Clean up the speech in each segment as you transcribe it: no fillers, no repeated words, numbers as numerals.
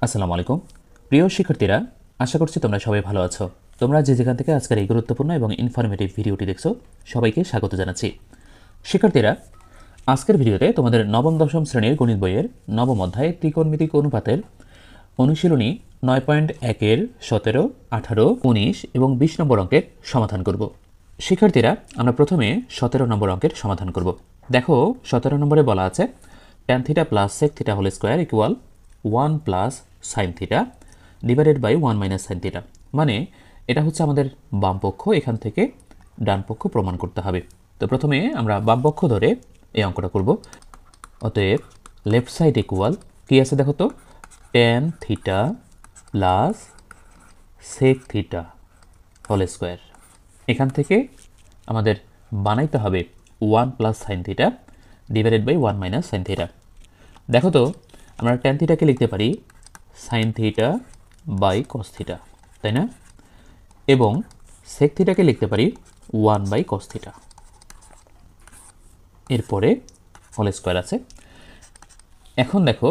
আসসালামু আলাইকুম প্রিয় শিক্ষার্থীরা, আশা করছি তোমরা সবাই ভালো আছো। তোমরা যে যেখান থেকে আজকের এই গুরুত্বপূর্ণ এবং ইনফরমেটিভ ভিডিওটি দেখছো, সবাইকে স্বাগত জানাচ্ছি। শিক্ষার্থীরা, আজকের ভিডিওতে তোমাদের নবম দশম শ্রেণীর গণিত বইয়ের নবম অধ্যায় ত্রিকোণমিতিক অনুপাতের অনুশীলনী 9.1-এর 17, 18, 19 এবং 20 নম্বর অঙ্কের সমাধান করব। শিক্ষার্থীরা, আমরা প্রথমে 17 নম্বর অঙ্কের সমাধান করব। দেখো, 17 নম্বরে বলা আছে tan θ plus sec θ whole square equal 1 plus sine theta divided by 1 minus sine theta. মানে এটা হচ্ছে আমাদের বাম পক্ষ, এখান থেকে ডান পক্ষ প্রমাণ করতে হবে। তো প্রথমে আমরা বাম পক্ষ ধরে এই অঙ্কটা করব। অতএব লেফট সাইড ইকুয়াল কী আছে দেখো তো, tan θ plus sec θ whole square. এখান থেকে আমাদের বানাইতে হবে 1 plus sine theta divided by 1 minus sine theta. দেখো তো, আমরা ট্যান থিটাকে লিখতে পারি sine theta by cos theta, তাই না? এবং সেক থিটাকে লিখতে পারি 1 বাই কস থিটা। এরপরে হোল স্কোয়ার আছে। এখন দেখো,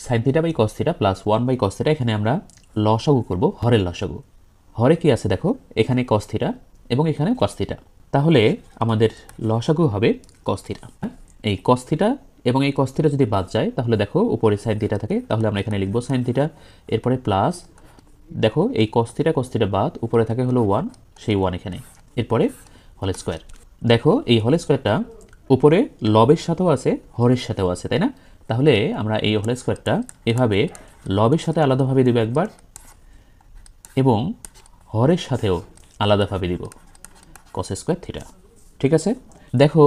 sine theta by cos theta plus 1 by cos theta, এখানে আমরা লসাগু করব, হরের লসাগু। হরে কি আছে দেখো, এখানে কস থিটা এবং এখানে কস থিটা। তাহলে আমাদের লসাগু হবে কস থিটা। এই কস থিটা এবং এই কস থিটা যদি বাদ যায়, তাহলে দেখো উপরে সাইন থিটা থাকে, তাহলে আমরা এখানে লিখব সাইন থিটা। এরপরে প্লাস, দেখো এই কস থিটা বাদ, উপরে থাকে হলো 1, সেই 1 এখানে। এরপরে হোল স্কোয়ার। দেখো এই হোল স্কোয়ারটা উপরে লবের সাথেও আছে, হরের সাথেও আছে, তাই না? তাহলে আমরা এই হোল স্কোয়ারটা এভাবে লবের সাথে আলাদাভাবে দেব একবার, এবং হরের সাথেও আলাদাভাবে দিব কস স্কোয়ার থিটা। ঠিক আছে? দেখো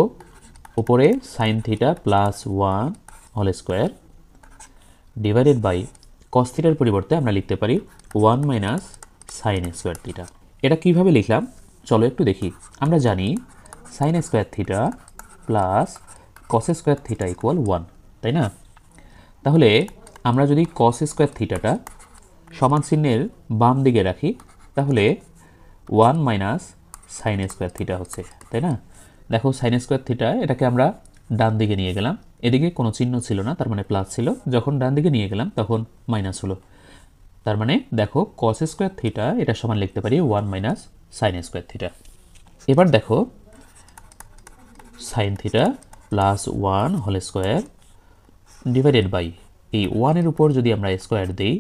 উপরে sine theta plus 1 whole square divided by cos থিটার পরিবর্তে আমরা লিখতে পারি 1 মাইনাস সাইন স্কোয়ার থিটা। এটা কিভাবে লিখলাম চলো একটু দেখি। আমরা জানি sine square theta plus cos square theta equal 1, তাই না? তাহলে আমরা যদি কস স্কোয়ার থিটাটা সমান চিহ্নের বাম দিকে রাখি, তাহলে 1 মাইনাস সাইন স্কোয়ার থিটা হচ্ছে, তাই না? দেখো সাইন স্কোয়ার থিটা, এটাকে আমরা ডান দিকে নিয়ে গেলাম, এদিকে কোনো চিহ্ন ছিল না, তার মানে প্লাস ছিল। যখন ডান দিকে নিয়ে গেলাম তখন মাইনাস হলো। তার মানে দেখো কস স্কোয়ার থিটা এটা সমান লিখতে পারি 1 মাইনাস সাইন স্কোয়ার থিটা। এবার দেখো sine theta plus 1 whole square divided by এই 1-এর উপর যদি আমরা স্কোয়ার দিই,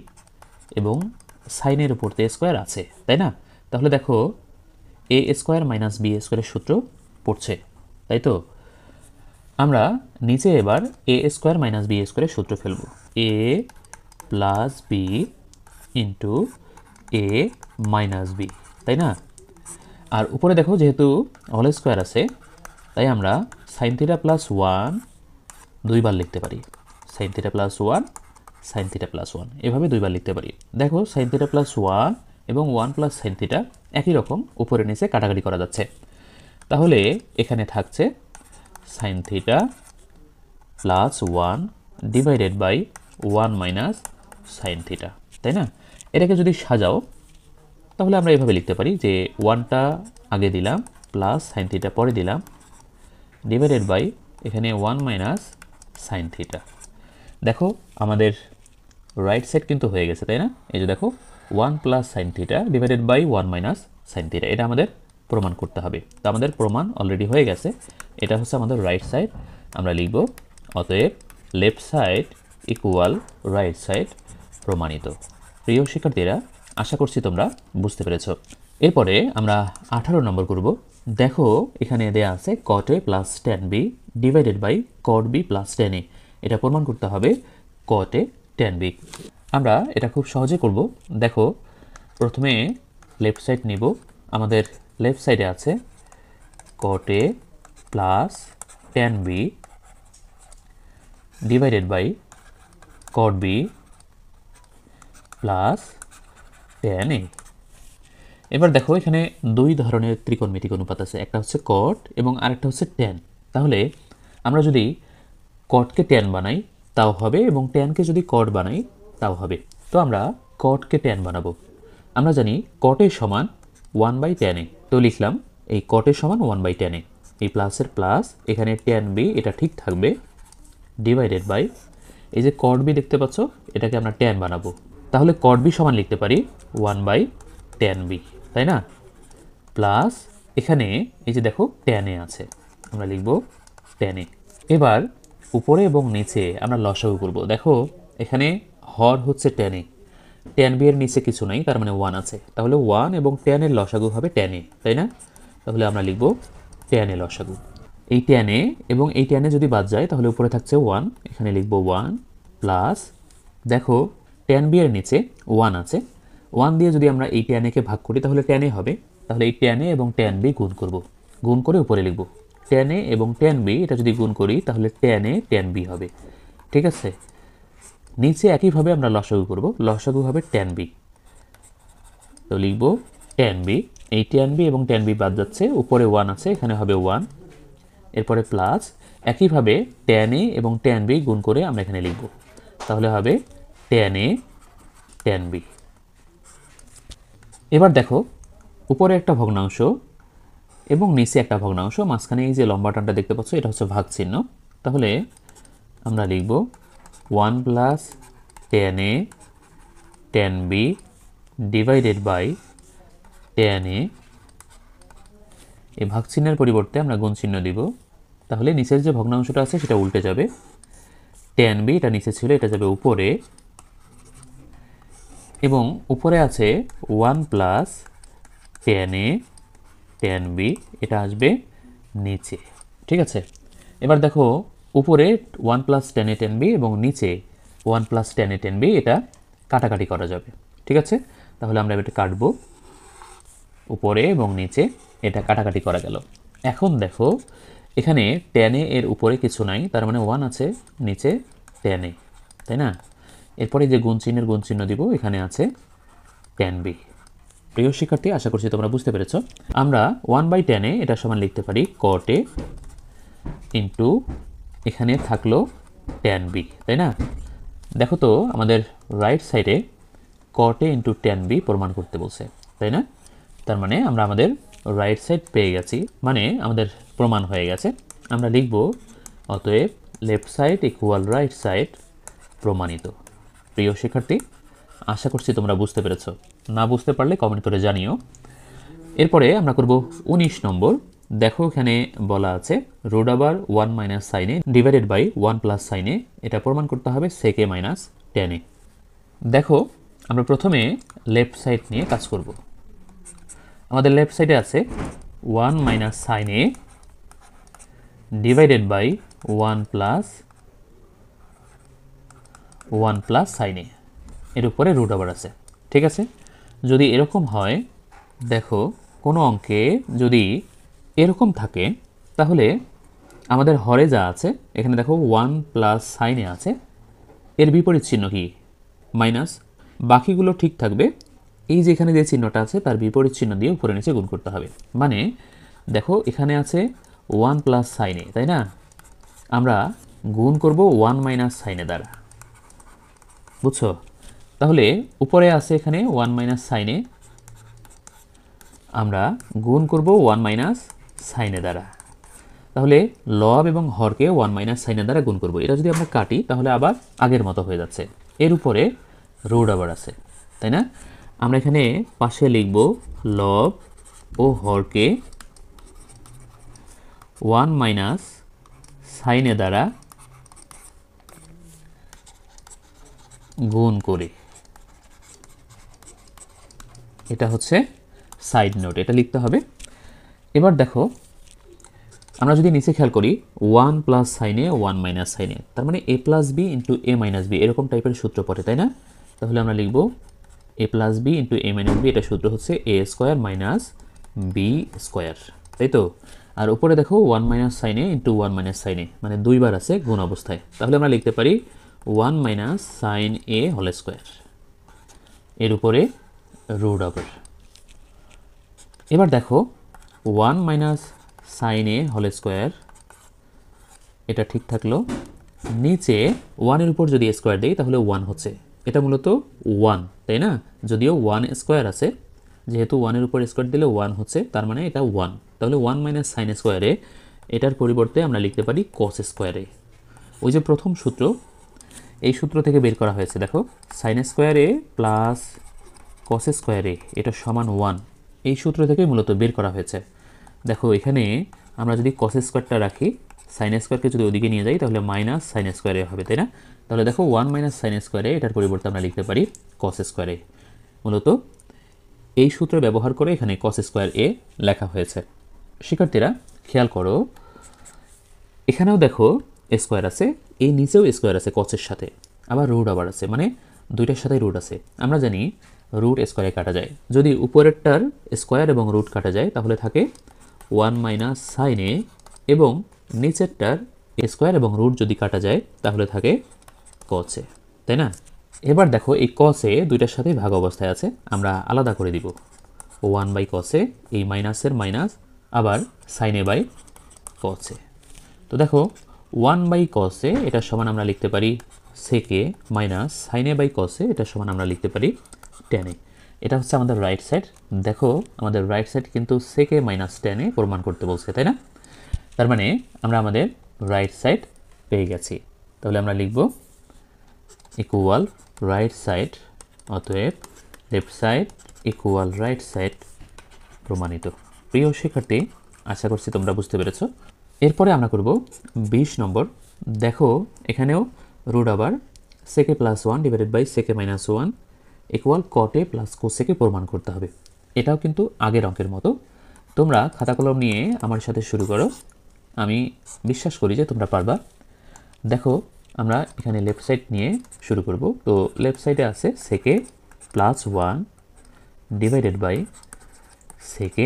এবং সাইনের উপর তো স্কোয়ার আছে, তাই না? তাহলে দেখো এ স্কোয়ার মাইনাস বি স্কোয়ারের সূত্র পড়ছে, তাই তো? আমরা নিচে এবার এ স্কোয়ার মাইনাস বি স্কোয়ারের সূত্র ফেলব, এ plus B into A minus B, তাই না? আর উপরে দেখো যেহেতু হোল স্কোয়ার আছে, তাই আমরা সাইন থিটা প্লাস 1 দুইবার লিখতে পারি। Sine theta plus 1, sign theta plus 1, এভাবে দুইবার লিখতে পারি। দেখো সাইন থিটা প্লাস 1 এবং 1 প্লাস সাইন থিটা একই রকম, উপরে নিচে কাটাকাটি করা যাচ্ছে। তাহলে এখানে থাকছে sine theta plus 1 divided by 1 minus sine theta, তাই না? এটাকে যদি সাজাও, তাহলে আমরা এভাবে লিখতে পারি যে 1টা আগে দিলাম, প্লাস সাইন থিটা পরে দিলাম, ডিভাইডেড বাই এখানে 1 মাইনাস সাইন থিটা। দেখো আমাদের রাইট সাইড কিন্তু হয়ে গেছে, তাই না? এই যে দেখো 1 plus sine theta divided by 1 minus sine theta, এটা আমাদের প্রমাণ করতে হবে। তো আমাদের প্রমাণ অলরেডি হয়ে গেছে, এটা হচ্ছে আমাদের রাইট সাইড। আমরা লিখব অতএব left side equal right side প্রমাণিত। প্রিয় শিক্ষার্থীরা, আশা করছি তোমরা বুঝতে পেরেছ। এরপরে আমরা 18 নম্বর করব। দেখো এখানে দেয়া আছে cot a plus tan b divided by cot b plus tan a। এটা প্রমাণ করতে হবে cot a tan b। আমরা এটা খুব সহজে করব। দেখো প্রথমে লেফট সাইড নিব। আমাদের লেফট সাইডে আছে cot a plus tan b divided by cot b plus tan a। এবার দেখো এখানে দুই ধরনের ত্রিকোণমিতিক অনুপাত আছে, একটা হচ্ছে cot এবং আরেকটা হচ্ছে tan। তাহলে আমরা যদি cotকে tan বানাই তাও হবে, এবং tanকে যদি cot বানাই তাও হবে। তো আমরা cotকে tan বানাবো। আমরা জানি cot এর সমান 1/tan a, তো লিখলাম এই cot এর সমান 1/tan a। এই প্লাসের প্লাস, এখানে tan b এটা ঠিক থাকবে, ডিভাইডেড বাই এই যে cot b দেখতে পাচ্ছ, এটাকে আমরা tan বানাবো। তাহলে cot b সমান লিখতে পারি 1/tan b, তাই না? প্লাস এখানে এই যে দেখো tan a আছে, আমরা লিখব tan a। এবার উপরে এবং নিচে আমরা লসাগু করব। দেখো এখানে হর হচ্ছে tan a, tan b এর নিচে কিছু নাই, তার মানে 1 আছে। তাহলে 1 এবং tan এর লসাগু হবে tan a, তাই না? তাহলে আমরা লিখব tan a লসাগু। এই tan a এবং এই tan a যদি বাদ যায় তাহলে উপরে থাকছে 1, এখানে লিখব 1 প্লাস দেখো tan b এর নিচে 1 আছে, 1 দিয়ে যদি আমরা এই tan a কে ভাগ করি তাহলে tan a হবে। তাহলে এই tan a এবং tan b গুণ করব, গুণ করে উপরে লিখব tan a এবং tan b। এটা যদি গুণ করি তাহলে tan a tan b হবে, ঠিক আছে? নিচে একইভাবে আমরা লসাগু করব, লসাগু হবে tan b। তো লিখব tan b, এই tan b এবং tan b বাদ যাচ্ছে, উপরে 1 আছে, এখানে হবে 1, এরপরে প্লাস একইভাবে tan a এবং tan b গুণ করে আমরা এখানে লিখব, তাহলে হবে tan a tan b। এবার দেখো উপরে একটা ভগ্নাংশ এবং নিচে একটা ভগ্নাংশ, মাঝখানে এই যে লম্বা টানটা দেখতে পাচ্ছ এটা হচ্ছে ভাগ চিহ্ন। তাহলে আমরা লিখব 1 plus tan a tan b divided by tan a। এই ভাগ চিহ্নের পরিবর্তে আমরা গুণ চিহ্ন দিব, তাহলে নিচের যে ভগ্নাংশটা আছে সেটা উল্টে যাবে। tan b এটা নিচে ছিল, এটা যাবে উপরে, এবং উপরে আছে 1 plus tan a tan b, এটা আসবে নিচে, ঠিক আছে? এবার দেখো উপরে 1 plus tan a tan b এবং নিচে 1 plus tan a tan b, এটা কাটাকাটি করা যাবে, ঠিক আছে? তাহলে আমরা এটা কাটবো, উপরে এবং নিচে এটা কাটাকাটি করা গেল। এখন দেখো এখানে tan a এর উপরে কিছু নাই, তার মানে 1 আছে, নিচে tan a, তাই না? এরপরে যে গুণ চিহ্নের গুণ চিহ্ন দিব, এখানে আছে tan b। প্রিয় শিক্ষার্থী, আশা করছি তোমরা বুঝতে পেরেছ। আমরা 1/tan a এটা সমান লিখতে পারি cot a ইন্টু এখানে থাকলো tan b, তাই না? দেখো তো আমাদের রাইট সাইডে cot a into tan b প্রমাণ করতে বলছে, তাই না? তার মানে আমরা আমাদের রাইট সাইড পেয়ে গেছি, মানে আমাদের প্রমাণ হয়ে গেছে। আমরা লিখব অতএব left side equal right side প্রমাণিত। প্রিয় শিক্ষার্থী, আশা করছি তোমরা বুঝতে পেরেছ। না বুঝতে পারলে কমেন্ট করে জানিও। এরপরে আমরা করব 19 নম্বর। দেখো এখানে বলা আছে root over 1 minus sine A divided by 1 plus sine A, এটা প্রমাণ করতে হবে sec a minus tan a। দেখো আমরা প্রথমে লেফট সাইড নিয়ে কাজ করব। আমাদের লেফট সাইডে আছে 1 minus sine A divided by 1 plus sine A, এর উপরে রুট ওভার আছে, ঠিক আছে? যদি এরকম হয়, দেখো কোনো অঙ্কে যদি এরকম থাকে তাহলে আমাদের হরে যা আছে এখানে দেখো 1 প্লাস সাইন এ আছে, এর বিপরীত চিহ্ন কি? মাইনাস। বাকিগুলো ঠিক থাকবে, এই যে এখানে যে চিহ্নটা আছে তার বিপরীত চিহ্ন দিয়ে উপরে নিচে গুণ করতে হবে। মানে দেখো এখানে আছে 1 প্লাস সাইন এ, তাই না? আমরা গুণ করব 1 মাইনাস সাইন এ দ্বারা, বুঝছো? তাহলে উপরে আছে এখানে 1 মাইনাস সাইন এ, আমরা গুণ করব 1 মাইনাস সাইন এ দ্বারা। তাহলে লব এবং হরকে 1 মাইনাস সাইন এ দ্বারা গুণ করব। এটা যদি আমরা কাটি তাহলে আবার আগের মতো হয়ে যাচ্ছে। এর উপরে রুট ওভার আছে, তাই না? আমরা এখানে পাশে লিখব লব ও হরকে 1 মাইনাস সাইন এ দ্বারা গুণ করে। এটা হচ্ছে সাইড নোট, এটা লিখতে হবে। এবার দেখো আমরা যদি নিচে খেয়াল করি 1 plus sine A 1 minus sine A, তার মানে a plus B into A minus B, এরকম টাইপের সূত্র পড়ে, তাই না? তাহলে আমরা লিখব a plus B into A minus B, এটা সূত্র হচ্ছে a square minus B square, তাই তো? আর উপরে দেখো 1 minus sine A into 1 minus sine A, মানে দুইবার আছে গুণ অবস্থায়। তাহলে আমরা লিখতে পারি 1 মাইনাস সাইন এ হোল স্কোয়ার, এর উপরে রুট ওভার। এবার দেখো 1 মাইনাস সাইন এ হোল স্কোয়ার, এটা ঠিক থাকলো। নিচে 1 এর উপর যদি স্কোয়ার দিই তাহলে 1 হচ্ছে, এটা মূলত 1, তাই না? যদিও 1 স্কোয়ার আছে, যেহেতু 1 এর উপর স্কোয়ার দিলে 1 হচ্ছে, তার মানে এটা 1। তাহলে 1 মাইনাস সাইন স্কোয়ারে এটার পরিবর্তে আমরা লিখতে পারি কস স্কোয়ারে। ওই যে প্রথম সূত্র, এই সূত্র থেকে বের করা হয়েছে। দেখো সাইন স্কোয়ার এ প্লাস কস স্কোয়ার এ এটা সমান 1, এই সূত্র থেকেই মূলত বের করা হয়েছে। দেখো এখানে আমরা যদি কস স্কোয়ারটা রাখি, সাইন স্কোয়ারকে যদি ওদিকে নিয়ে যাই তাহলে মাইনাস সাইন স্কোয়ার এ হবে, তাই না? তাহলে দেখো 1 মাইনাস সাইন স্কোয়ার এ এটার পরিবর্তে আমরা লিখতে পারি কস স্কোয়ার এ। মূলত এই সূত্র ব্যবহার করে এখানে কস স্কোয়ার এ লেখা হয়েছে। শিক্ষার্থীরা খেয়াল করো, এখানেও দেখো স্কোয়ার আছে, এই নিচেও স্কোয়ার আছে কসের সাথে, আবার রুট আবার আছে, মানে দুইটার সাথে রুট আছে। আমরা জানি রুট স্কোয়ারে কাটা যায়, যদি উপরেরটার স্কোয়ার এবং রুট কাটা যায় তাহলে থাকে 1 মাইনাস সাইন এ, এবং নিচেরটার স্কোয়ার এবং রুট যদি কাটা যায় তাহলে থাকে কস এ, তাই না? এবার দেখো এই কস এ দুইটার সাথে ভাগ অবস্থায় আছে, আমরা আলাদা করে দিব। 1 বাই কস এ, এই মাইনাসের মাইনাস, আবার সাইন এ বাই কস এ। তো দেখো 1 বাই কস এ এটার সমান আমরা লিখতে পারি sec A, minus sine A by cos A এটার সমান আমরা লিখতে পারি ট্যান এ। এটা হচ্ছে আমাদের রাইট সাইড। দেখো আমাদের রাইট সাইড কিন্তু সেক এ মাইনাস ট্যান এ প্রমাণ করতে বলছে, তাই না? তার মানে আমরা আমাদের রাইট সাইড পেয়ে গেছি। তাহলে আমরা লিখব ইকুয়াল রাইট সাইড, অতএব left side equal right side প্রমাণিত। প্রিয় শিক্ষার্থী, আশা করছি তোমরা বুঝতে পেরেছো। এরপরে আমরা করব 20 নম্বর। দেখো এখানেও রুট আবার সেকে প্লাস 1 ডিভাইডেড বাই সেকে মাইনাস 1 ইকুয়াল কটে প্লাস কোসেকে প্রমাণ করতে হবে। এটাও কিন্তু আগের অঙ্কের মতো। তোমরা খাতা কলম নিয়ে আমার সাথে শুরু করো, আমি বিশ্বাস করি যে তোমরা পারবা। দেখো আমরা এখানে লেফট সাইড নিয়ে শুরু করব। তো লেফট সাইডে আছে সেকে প্লাস 1 ডিভাইডেড বাই সেকে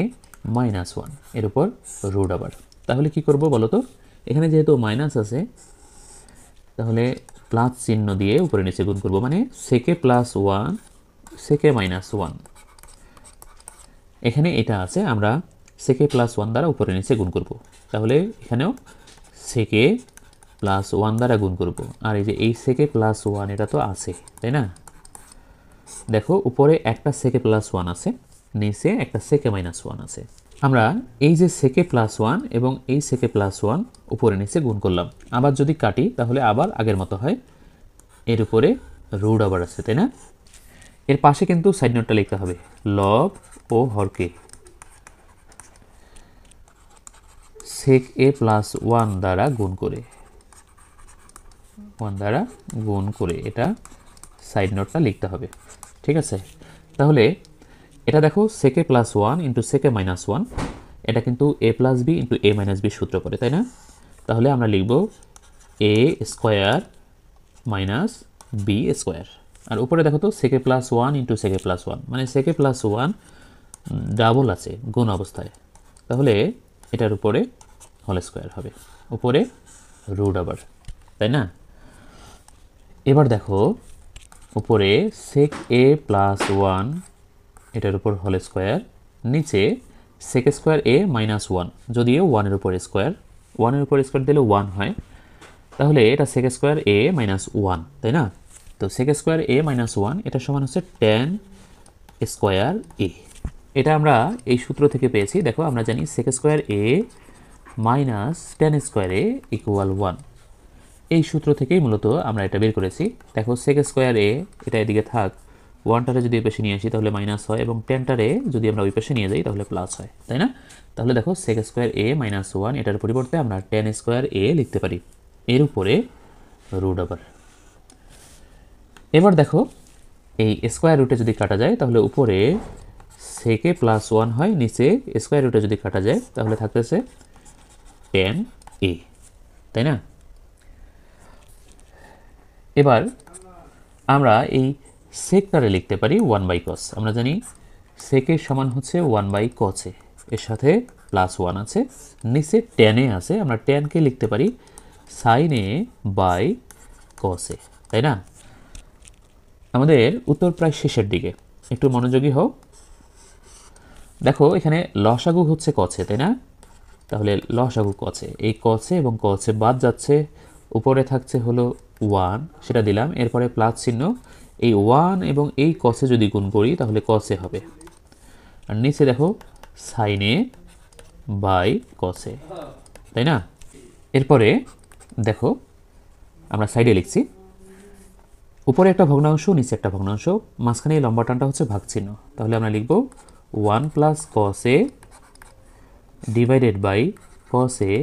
মাইনাস 1 এর উপর রুট আবার। তাহলে কি করব বলো তো, এখানে যেহেতু মাইনাস আছে তাহলে প্লাস চিহ্ন দিয়ে উপরে নিচে গুণ করব, মানে সেকে প্লাস 1 সেকে মাইনাস 1। এখানে এটা আছে, আমরা সেকে প্লাস 1 দ্বারা উপরে নিচে গুণ করব। তাহলে এখানেও সেকে প্লাস 1 দ্বারা গুণ করব, আর এই যে এই সেকে প্লাস 1 এটা তো আছে, তাই না? দেখো উপরে একটা সেকে প্লাস 1 আছে, নিচে একটা সেকে মাইনাস 1 আছে। আমরা এই যে সেকে প্লাস 1 এবং এই সেকে প্লাস 1 উপরে নিচে গুণ করলাম। আবার যদি কাটি তাহলে আবার আগের মতো হয়, এর উপরে রুট আবার আছে, তাই না? এর পাশে কিন্তু সাইড নোটটা লিখতে হবে, লব ও হরকে সেক এ প্লাস 1 দ্বারা গুণ করে, 1 দ্বারা গুণ করে এটা সাইড নোটটা লিখতে হবে, ঠিক আছে? তাহলে এটা দেখো সেকে প্লাস 1 ইন্টু সেকে মাইনাস 1, এটা কিন্তু এ plus B into A minus B সূত্র করে, তাই না? তাহলে আমরা লিখব এ স্কোয়ার মাইনাস বি স্কোয়ার। আর উপরে দেখো তো সেকে প্লাস 1 ইন্টু সেকে প্লাস 1, মানে সেকে প্লাস 1 ডাবল আছে গুণ অবস্থায়, তাহলে এটার উপরে হোল স্কোয়ার হবে, উপরে রুট আবার, তাই না? এবার দেখো উপরে সেক এ প্লাস 1 এটার উপর হোল স্কোয়ার, নিচে সেক স্কোয়ার এ মাইনাস 1, যদিও 1 এর উপর স্কোয়ার, 1 এর উপর স্কোয়ার দিলে 1 হয়, তাহলে এটা সেক স্কোয়ার এ মাইনাস 1, তাই না? তো সেক স্কোয়ার এ মাইনাস 1 এটা সমান হচ্ছে ট্যান স্কোয়ার এ। এটা আমরা এই সূত্র থেকে পেয়েছি। দেখো আমরা জানি সেক স্কোয়ার এ মাইনাস ট্যান স্কোয়ার এ ইকুয়াল 1, এই সূত্র থেকেই মূলত আমরা এটা বের করেছি। দেখো সেক স্কোয়ার এ এটা এদিকে থাক, 1টারে যদি ওই পাশে নিয়ে আসি তাহলে মাইনাস হয়, এবং 10টারে যদি আমরা ওই পাশে নিয়ে যাই তাহলে প্লাস হয়, তাই না? তাহলে দেখো সেক স্কোয়ার এ মাইনাস 1 এটার পরিবর্তে আমরা ট্যান স্কোয়ার এ লিখতে পারি, এর উপরে রুট আবার। এবার দেখো এই স্কোয়ার রুটে যদি কাটা যায় তাহলে উপরে সেকে প্লাস 1 হয়, নিচে স্কোয়ার রুটে যদি কাটা যায় তাহলে থাকতেছে ট্যান এ, তাই না? এবার আমরা এই সেকটারে লিখতে পারি 1 বাই কস। আমরা জানি সেকের সমান হচ্ছে 1 বাই কসে, এর সাথে প্লাস 1 আছে, নিচে ট্যানে আছে, আমরা ট্যানকে লিখতে পারি সাইন এ বাই কসে, তাই না? আমাদের উত্তর প্রায় শেষের দিকে, একটু মনোযোগী হও। দেখো এখানে লসাগু হচ্ছে কসে, তাই না? তাহলে লসাগু কসে, এই কসে এবং কসে বাদ যাচ্ছে, উপরে থাকছে হলো 1, সেটা দিলাম, এরপরে প্লাস চিহ্ন, এই 1 এবং এই কসে যদি গুণ করি তাহলে কসে হবে, আর নিচে দেখো সাইনে বাই কসে, তাই না? এরপরে দেখো আমরা সাইডে লিখছি উপরে একটা ভগ্নাংশ, নিচে একটা ভগ্নাংশ, মাঝখানে এই লম্বা টানটা হচ্ছে ভাগচিহ্ন। তাহলে আমরা লিখব 1 plus cos a divided by cos a,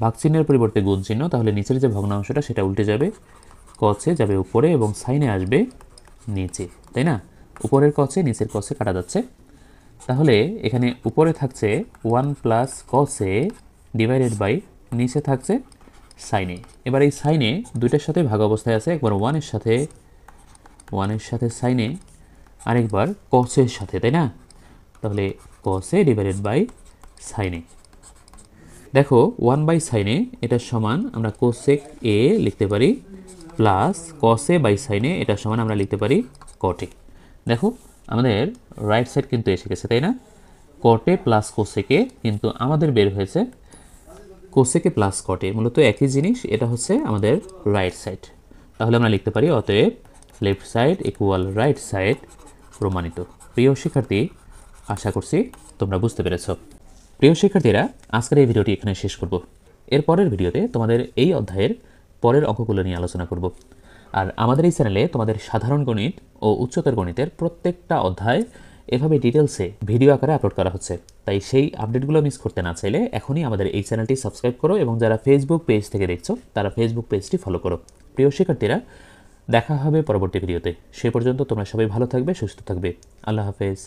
ভাগচিহ্নের পরিবর্তে গুণ চিহ্ন, তাহলে নিচের যে ভগ্নাংশটা সেটা উল্টে যাবে, cos a যাবে উপরে এবং sin a আসবে নিচে, তাই না? উপরের cos a নিচের cos a কাটা যাচ্ছে। তাহলে এখানে উপরে থাকছে 1 plus cos a divided by নিচে থাকছে sin a। এবার এই sin a দুইটার সাথে ভাগ অবস্থায় আছে, একবার 1 এর সাথে sin a, আরেকবার cos এর সাথে, তাই না? তাহলে cos a divided by sin a। দেখো 1 বাই sin a এটার সমান আমরা cosec a লিখতে পারি, plus cos a by sin a এটার সমান আমরা লিখতে পারি cot a। দেখো আমাদের রাইট সাইড কিন্তু এসে গেছে, তাই না? cot a plus cosec a, কিন্তু আমাদের বের হয়েছে cosec a plus cot a, মূলত একই জিনিস, এটা হচ্ছে আমাদের রাইট সাইড। তাহলে আমরা লিখতে পারি অতএব left side equal right side প্রমাণিত। প্রিয় শিক্ষার্থী, আশা করছি তোমরা বুঝতে পেরেছো। প্রিয় শিক্ষার্থীরা, আজকের এই ভিডিওটি এখানে শেষ করব। এর পরের ভিডিওতে তোমাদের এই অধ্যায়ের পরের অঙ্কগুলো নিয়ে আলোচনা করব। আর আমাদের এই চ্যানেলে তোমাদের সাধারণ গণিত ও উচ্চতর গণিতের প্রত্যেকটা অধ্যায় এভাবে ডিটেলসে ভিডিও আকারে আপলোড করা হচ্ছে। তাই সেই আপডেটগুলো মিস করতে না চাইলে এখনই আমাদের এই চ্যানেলটি সাবস্ক্রাইব করো, এবং যারা ফেসবুক পেজ থেকে দেখছো তারা ফেসবুক পেজটি ফলো করো। প্রিয় শিক্ষার্থীরা, দেখা হবে পরবর্তী ভিডিওতে। সে পর্যন্ত তোমরা সবাই ভালো থাকবে, সুস্থ থাকবে। আল্লাহ হাফেজ।